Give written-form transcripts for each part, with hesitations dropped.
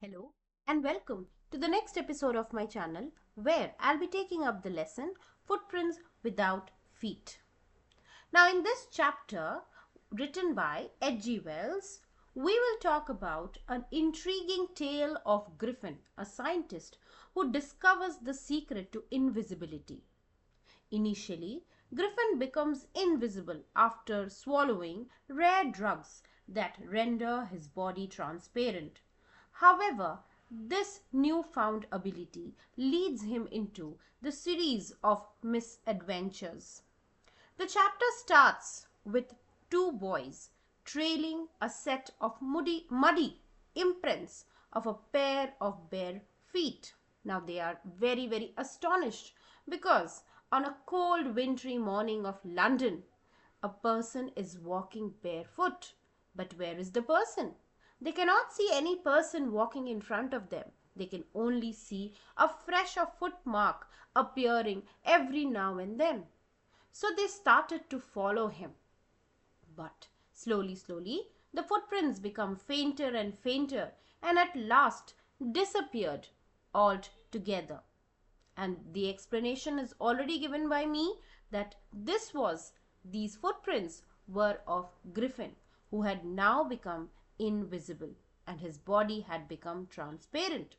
Hello and welcome to the next episode of my channel where I'll be taking up the lesson Footprints Without Feet. Now in this chapter written by H.G. Wells, we will talk about an intriguing tale of Griffin, a scientist who discovers the secret to invisibility. Initially, Griffin becomes invisible after swallowing rare drugs that render his body transparent. However, this newfound ability leads him into the series of misadventures. The chapter starts with two boys trailing a set of muddy imprints of a pair of bare feet. Now they are very astonished because on a cold wintry morning of London, a person is walking barefoot. But where is the person? They cannot see any person walking in front of them. They can only see a fresh footmark appearing every now and then. So they started to follow him. But slowly, the footprints become fainter and fainter and at last disappeared altogether. And the explanation is already given by me that these footprints were of Griffin, who had now become invisible and his body had become transparent.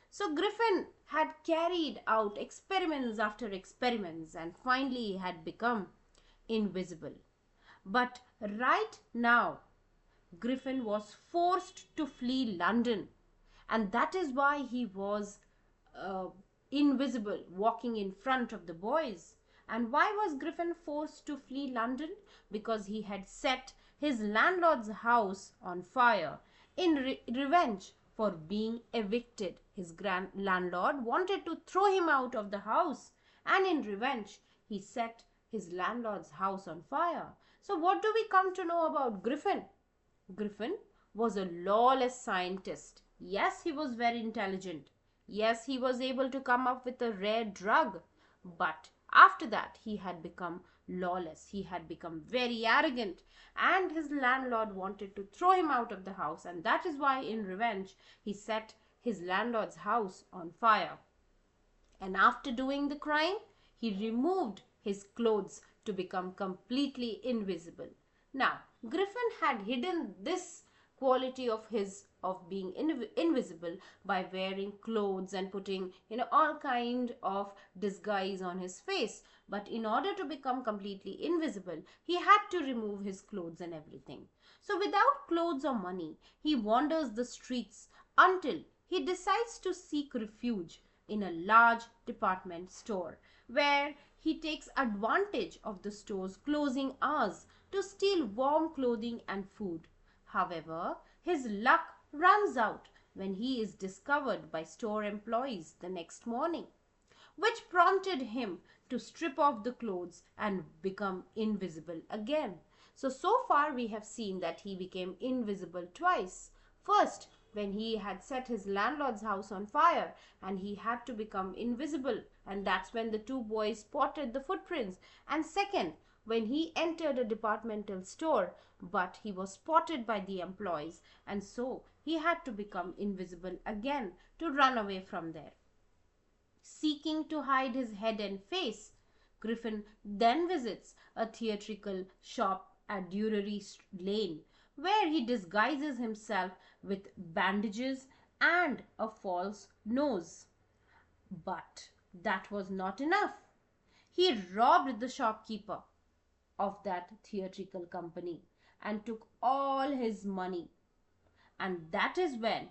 So Griffin had carried out experiments after experiments and finally had become invisible. But right now, Griffin was forced to flee London, and that is why he was invisible, walking in front of the boys. And why was Griffin forced to flee London? Because he had set his landlord's house on fire in revenge for being evicted. His landlord wanted to throw him out of the house, and in revenge, he set his landlord's house on fire. So, what do we come to know about Griffin? Griffin was a lawless scientist. Yes, he was very intelligent. Yes, he was able to come up with a rare drug. But after that, he had become lawless. He had become very arrogant. And his landlord wanted to throw him out of the house. And that is why, in revenge, he set his landlord's house on fire. And after doing the crime, he removed his clothes to become completely invisible. Now, Griffin had hidden this quality of his of being invisible by wearing clothes and putting all kind of disguise on his face. But in order to become completely invisible, he had to remove his clothes and everything. So without clothes or money, he wanders the streets until he decides to seek refuge in a large department store, where he takes advantage of the store's closing hours to steal warm clothing and food. However, his luck runs out when he is discovered by store employees the next morning, which prompted him to strip off the clothes and become invisible again. So far we have seen that he became invisible twice. First, when he had set his landlord's house on fire and he had to become invisible, and that's when the two boys spotted the footprints. And second, when he entered a departmental store, but he was spotted by the employees, and so he had to become invisible again to run away from there. Seeking to hide his head and face, Griffin then visits a theatrical shop at Drury Lane, where he disguises himself with bandages and a false nose. But that was not enough. He robbed the shopkeeper of that theatrical company and took all his money. And that is when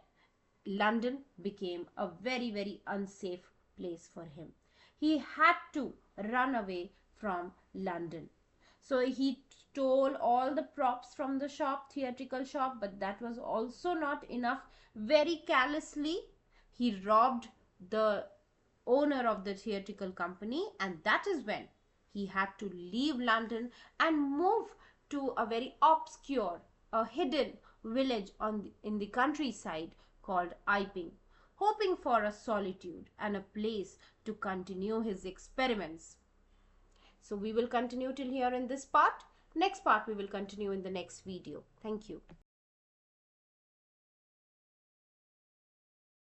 London became a very unsafe place for him. He had to run away from London. So he stole all the props from the theatrical shop, but that was also not enough. Very callously, he robbed the owner of the theatrical company, and that is when he had to leave London and move to a very obscure, a hidden village in the countryside called Iping, hoping for a solitude and a place to continue his experiments. So we will continue till here in this part. Next part we will continue in the next video. Thank you.